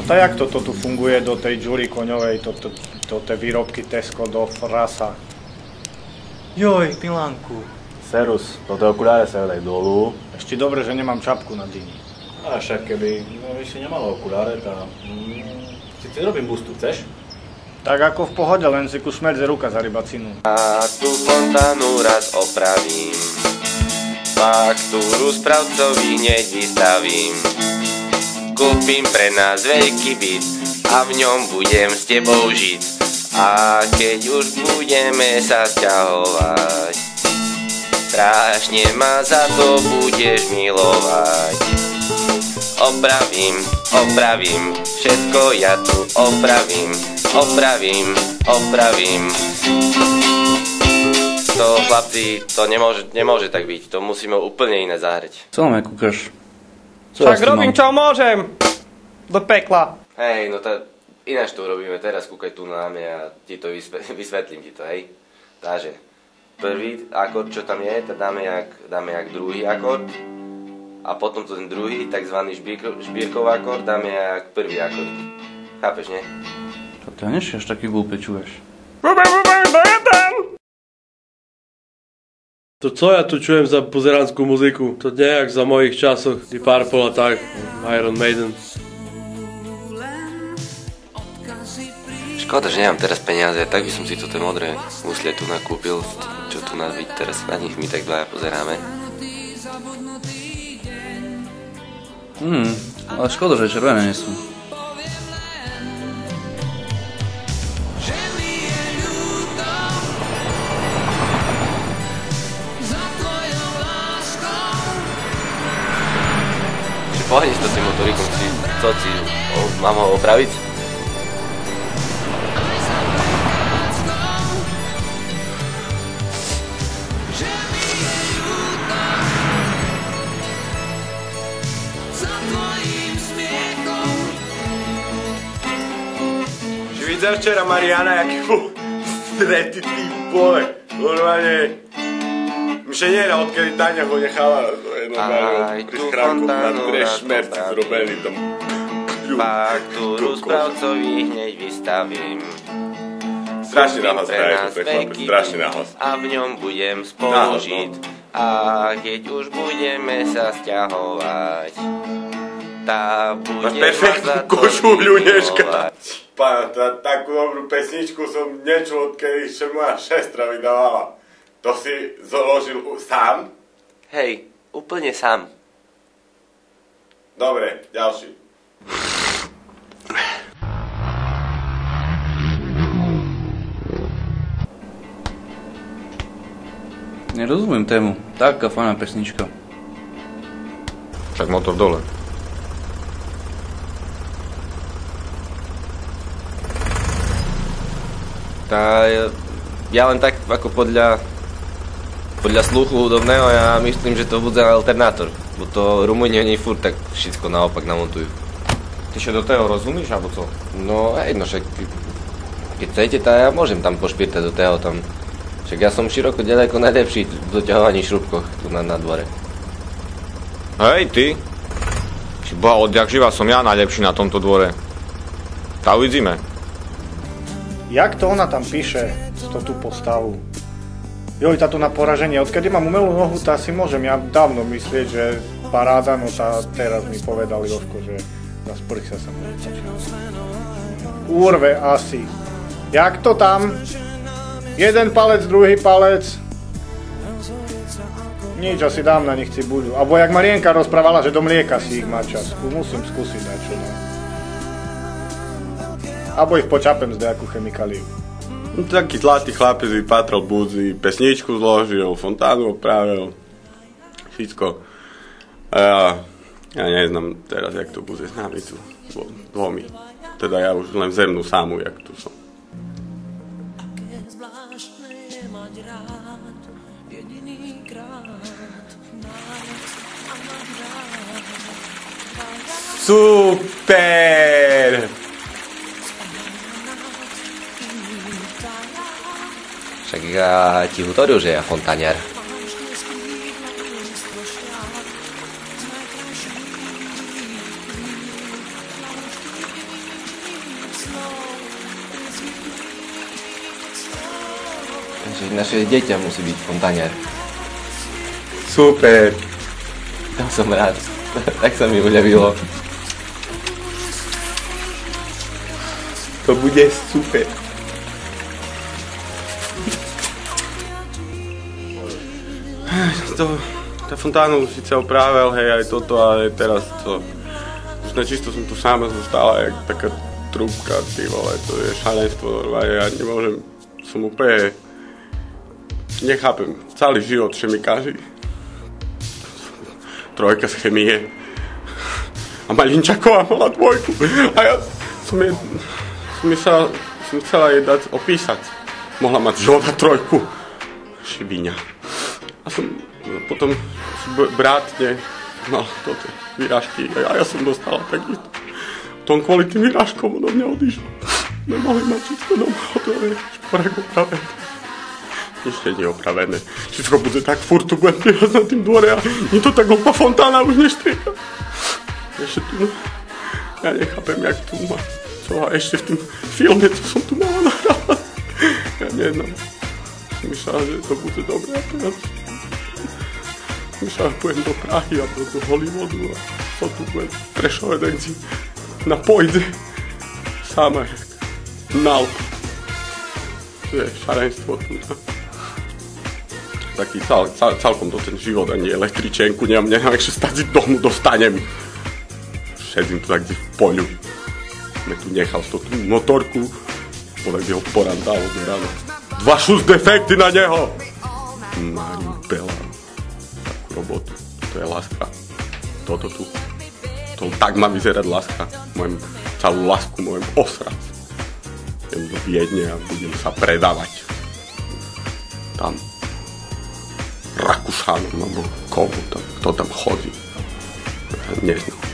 tak jak toto tu funguje do tej džury koňovej, do tej výrobky Tesco do Frasa? Joj, Milánku. Serus, do tej okuláre sa daj dolu. Ešte dobre, že nemám čapku na dýni. A však keby si nemala okuláre, tak si robím bustu, chceš? Tak ako v pohode, len si kus smerdze ruka za rybacinu. A tú fontánu raz opravím, faktúru správcovi hneď vystavím. Kúpim pre nás veľký byt a v ňom budem s tebou žiť. A keď už budeme sa sťahovať, strašne ma za to budeš milovať. Opravím, všetko ja tu opravím. To, chlapci, to nemôže tak byť, to musíme úplne iné zahrať. Co máme kúkaš? Však robím čo môžem! Do pekla. Hej, no to ináč to urobíme, teraz kúkaj tu na mňa a ti to vysvetlím ti to, hej. Takže, prvý akord, čo tam je, to dáme jak druhý akord. A potom ten druhý, takzvaný šbírkov akord, dáme jak prvý akord. Chápeš, nie? To ty než až taký glúpe čuješ. To co ja tu čujem za buzeránsku muziku? To nie jak za mojich časoch, Deep Purple a tak, Iron Maiden. Škoda, že nemám teraz peniaze, tak by som si to tie modré husle tu nakúpil, čo tu nás vidí teraz, na nich my tak dvaja pozeráme. Ale škoda, že červené nie sú. Pohni si to tým motorikom, mám ho opraviť? Či videl včera Mariana, jaký bol stretitý vole. Normálne Mšeniera, odkedy Táňa ho nechala, to je normálne pri schránku na dve šmerci zrobený tam. Faktúru správcovi hneď vystavím. Strašne nahlas hraje to ten chlapec, strašne nahlas. A v ňom budem spolu žiť. A keď už budeme sa sťahovať, tá bude máš perfektnú košuľu, Nežka. Pána, takú dobrú pesničku som nečul, odkedy ešte moja šestra vydávala. To si založil sám? Hej, úplne sám. Dobre, ďalší. Nerozumiem tému. Taká fajná pesnička. Však motor dole. Ja len tak ako podľa sluchu hudobného, ja myslím, že to bude alternátor. Bo to Rumúni oni furt tak všetko naopak namontujú. Ty še do toho rozumíš, alebo co? No hej, no však keď chcete, tak ja môžem tam pošpírtať do toho tam. Však ja som široko ďaleko najlepší v doťahovaní šrubkoch tu na dvore. Hej, ty? Či boha, odjak živa som ja najlepší na tomto dvore. Tá uvidíme. Jak to ona tam píše, tú postavu? Joj, táto na poraženie, odkedy mám umelú nohu, tá si môžem ja dávno myslieť, že paráda, no tá teraz mi povedali Jožko, že na sprch sa môže začať. Urve asi. Jak to tam? Jeden palec, druhý palec. Nič, asi dám na nich cibuľu. Abo jak Marienka rozprávala, že do mlieka si ich má čas. Musím skúsiť niečo, no. Abo ich počapem z nejakú chemikáliu. No, taký zlatý chlapec vypatral budzi, pesničku zložil, fontánu opravil, všetko. A ja neznám teraz, jak to bude s nami tu dvomi. Teda ja už len zemnú sámu, jak tu som. Super! Však ja ti hovoril, že ja fontáňar. že naše dieťa musí byť fontáňar. Super. Ja som rád. Tak sa mi uľavilo. To bude super. Tá fontánu síce opravil, hej, aj toto, ale teraz to... Už nečisto som tu sám zostala, jak taká trúbka, ty vole, to je šalenstvo, ja nemôžem, som úplne... Nechápem, celý život chemikáři. Trojka z chemie. A Malinčaková mala 2. A ja som chcela jej dať opísať. Mohla mať žlta 3. Šibiňa. A potom brátne mal toto vyrážky a ja som dostala takisto. Tom kvôli tým vyrážkom odo mňa odišlo. Nemohli mať všetko doma hotové, šporek opravené. Ešte nie opravené. Všetko bude tak, furt tu budem plývať na tým dvore a nie to tak hlúpa fontána už neštríka. Ešte tu, ja nechápem, jak tu má. Čo a ešte v tým filme, čo som tu mala nahrávať. Ja nejednám. Myslela, že to bude dobré a teraz... Myslela, že pôjdem do Prahy a do Hollywoodu a co tu budem Prešové denci na pojde. Sama jak nalp. To je šarenstvo tu. Taký celkom to ten život, ani električenku, nemám ešte stať domu, dostanem. Šedím tu tak v poľu. Me tu nechal tú motorku, podľa kde ho porandalo do rána. 2 šus defekty na neho! Máriu Bela. Takú robotu. To je láska. Toto tu. To tak má vyzerať láska. Môžem celú lásku môžem osrať. Idem do Viedne a budem sa predávať. Tam. Rakúšanom, alebo komu tam, kto tam chodí. Ja neznám.